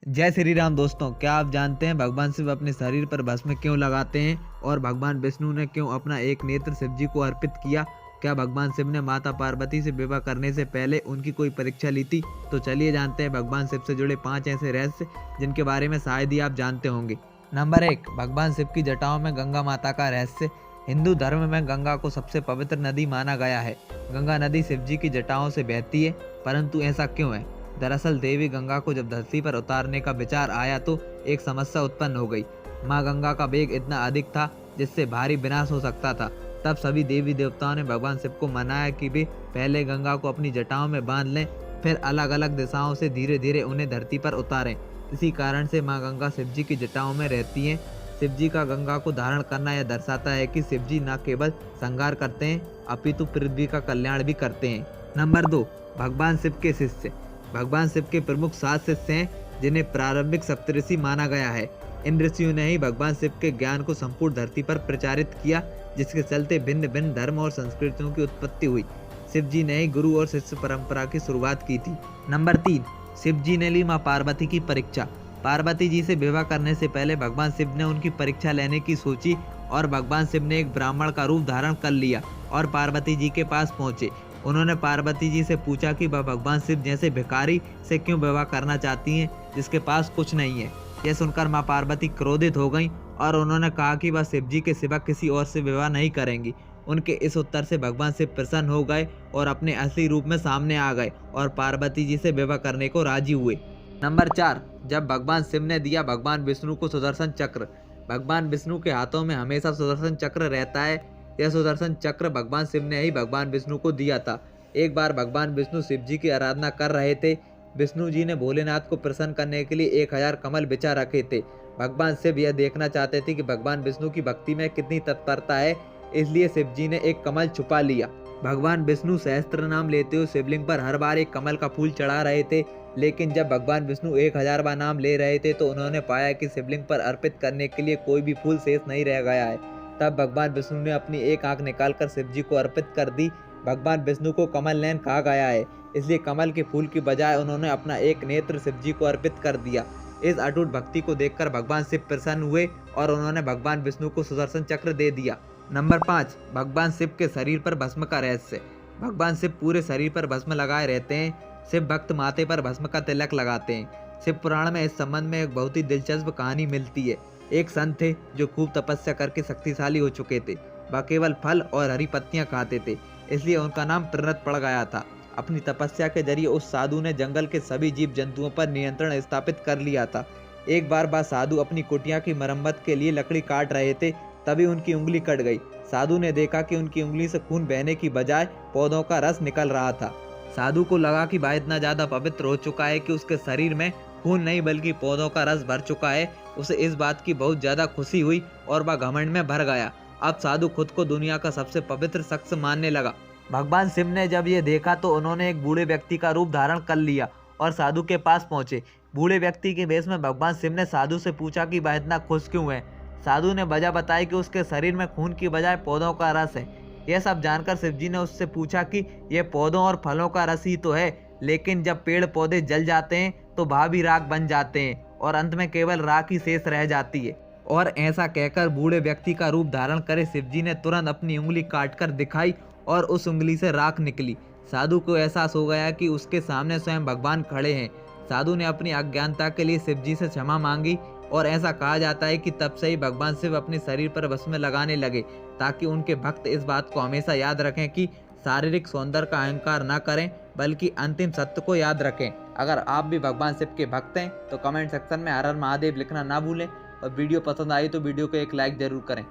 जय श्री राम दोस्तों, क्या आप जानते हैं भगवान शिव अपने शरीर पर भस्म क्यों लगाते हैं और भगवान विष्णु ने क्यों अपना एक नेत्र शिव जी को अर्पित किया? क्या भगवान शिव ने माता पार्वती से विवाह करने से पहले उनकी कोई परीक्षा ली थी? तो चलिए जानते हैं भगवान शिव से जुड़े 5 ऐसे रहस्य जिनके बारे में शायद ही आप जानते होंगे। नंबर 1, भगवान शिव की जटाओं में गंगा माता का रहस्य। हिंदू धर्म में गंगा को सबसे पवित्र नदी माना गया है। गंगा नदी शिव जी की जटाओं से बहती है, परंतु ऐसा क्यों है? दरअसल देवी गंगा को जब धरती पर उतारने का विचार आया तो एक समस्या उत्पन्न हो गई। माँ गंगा का वेग इतना अधिक था जिससे भारी विनाश हो सकता था। तब सभी देवी देवताओं ने भगवान शिव को मनाया कि वे पहले गंगा को अपनी जटाओं में बांध लें, फिर अलग अलग दिशाओं से धीरे धीरे उन्हें धरती पर उतारें। इसी कारण से माँ गंगा शिव जी की जटाओं में रहती हैं। शिव जी का गंगा को धारण करना यह दर्शाता है कि शिव जी न केवल संहार करते हैं अपितु पृथ्वी का कल्याण भी करते हैं। नंबर 2, भगवान शिव के शिष्य। भगवान शिव के प्रमुख 7 शिष्य हैं जिन्हें प्रारंभिक सप्तऋषि माना गया है। इन ऋषियों ने ही भगवान शिव के ज्ञान को संपूर्ण धरती पर प्रचारित किया, जिसके चलते भिन्न भिन्न धर्म और संस्कृतियों की उत्पत्ति हुई। शिव जी ने ही गुरु और शिष्य परंपरा की शुरुआत की थी। नंबर 3, शिव जी ने ली माँ पार्वती की परीक्षा। पार्वती जी से विवाह करने से पहले भगवान शिव ने उनकी परीक्षा लेने की सोची और भगवान शिव ने एक ब्राह्मण का रूप धारण कर लिया और पार्वती जी के पास पहुंचे। उन्होंने पार्वती जी से पूछा कि वह भगवान शिव जैसे भिखारी से क्यों विवाह करना चाहती हैं जिसके पास कुछ नहीं है। यह सुनकर माँ पार्वती क्रोधित हो गईं और उन्होंने कहा कि वह शिव जी के सिवा किसी और से विवाह नहीं करेंगी। उनके इस उत्तर से भगवान शिव प्रसन्न हो गए और अपने असली रूप में सामने आ गए और पार्वती जी से विवाह करने को राजी हुए। नंबर 4, जब भगवान शिव ने दिया भगवान विष्णु को सुदर्शन चक्र। भगवान विष्णु के हाथों में हमेशा सुदर्शन चक्र रहता है। यह सुदर्शन चक्र भगवान शिव ने ही भगवान विष्णु को दिया था। एक बार भगवान विष्णु शिव जी की आराधना कर रहे थे। विष्णु जी ने भोलेनाथ को प्रसन्न करने के लिए 1000 कमल बिछा रखे थे। भगवान शिव यह देखना चाहते थे कि भगवान विष्णु की भक्ति में कितनी तत्परता है, इसलिए शिव जी ने एक कमल छुपा लिया। भगवान विष्णु सहस्त्र नाम लेते हुए शिवलिंग पर हर बार एक कमल का फूल चढ़ा रहे थे, लेकिन जब भगवान विष्णु 1000 बार नाम ले रहे थे तो उन्होंने पाया कि शिवलिंग पर अर्पित करने के लिए कोई भी फूल शेष नहीं रह गया है। तब भगवान विष्णु ने अपनी एक आंख निकालकर शिव जी को अर्पित कर दी। भगवान विष्णु को कमल नयन कहा गया है, इसलिए कमल के फूल की बजाय उन्होंने अपना एक नेत्र शिव जी को अर्पित कर दिया। इस अटूट भक्ति को देखकर भगवान शिव प्रसन्न हुए और उन्होंने भगवान विष्णु को सुदर्शन चक्र दे दिया। नंबर 5, भगवान शिव के शरीर पर भस्म का रहस्य। भगवान शिव पूरे शरीर पर भस्म लगाए रहते हैं। शिव भक्त माथे पर भस्म का तिलक लगाते हैं। शिव पुराण में इस संबंध में एक बहुत ही दिलचस्प कहानी मिलती है। एक संत थे जो खूब तपस्या करके शक्तिशाली हो चुके थे। वह केवल फल और हरी पत्तियां खाते थे, इसलिए उनका नाम त्रिनत पड़ गया था। अपनी तपस्या के जरिए उस साधु ने जंगल के सभी जीव जंतुओं पर नियंत्रण स्थापित कर लिया था। एक बार वह साधु अपनी कुटिया की मरम्मत के लिए लकड़ी काट रहे थे, तभी उनकी उंगली कट गई। साधु ने देखा कि उनकी उंगली से खून बहने की बजाय पौधों का रस निकल रहा था। साधु को लगा कि वह इतना ज्यादा पवित्र हो चुका है कि उसके शरीर में खून नहीं बल्कि पौधों का रस भर चुका है। उसे इस बात की बहुत ज्यादा खुशी हुई और वह घमंड में भर गया। अब साधु खुद को दुनिया का सबसे पवित्र शख्स मानने लगा। भगवान शिव ने जब ये देखा तो उन्होंने एक बूढ़े व्यक्ति का रूप धारण कर लिया और साधु के पास पहुंचे। बूढ़े व्यक्ति के वेश में भगवान शिव ने साधु से पूछा कि वह इतना खुश क्यों है। साधु ने वजह बताई कि उसके शरीर में खून की बजाय पौधों का रस है। यह सब जानकर शिव जी ने उससे पूछा कि यह पौधों और फलों का रस ही तो है, लेकिन जब पेड़ पौधे जल जाते हैं तो वह भी राख बन जाते हैं और अंत में केवल राख ही शेष रह जाती है। और ऐसा कहकर बूढ़े व्यक्ति का रूप धारण करे शिव जी ने तुरंत अपनी उंगली काटकर दिखाई और उस उंगली से राख निकली। साधु को एहसास हो गया कि उसके सामने स्वयं भगवान खड़े हैं। साधु ने अपनी अज्ञानता के लिए शिव जी से क्षमा मांगी और ऐसा कहा जाता है कि तब से ही भगवान शिव अपने शरीर पर भस्म लगाने लगे, ताकि उनके भक्त इस बात को हमेशा याद रखें कि शारीरिक सौंदर्य का अहंकार न करें बल्कि अंतिम सत्य को याद रखें। अगर आप भी भगवान शिव के भक्त हैं तो कमेंट सेक्शन में हर हर महादेव लिखना ना भूलें और वीडियो पसंद आई तो वीडियो को एक लाइक जरूर करें।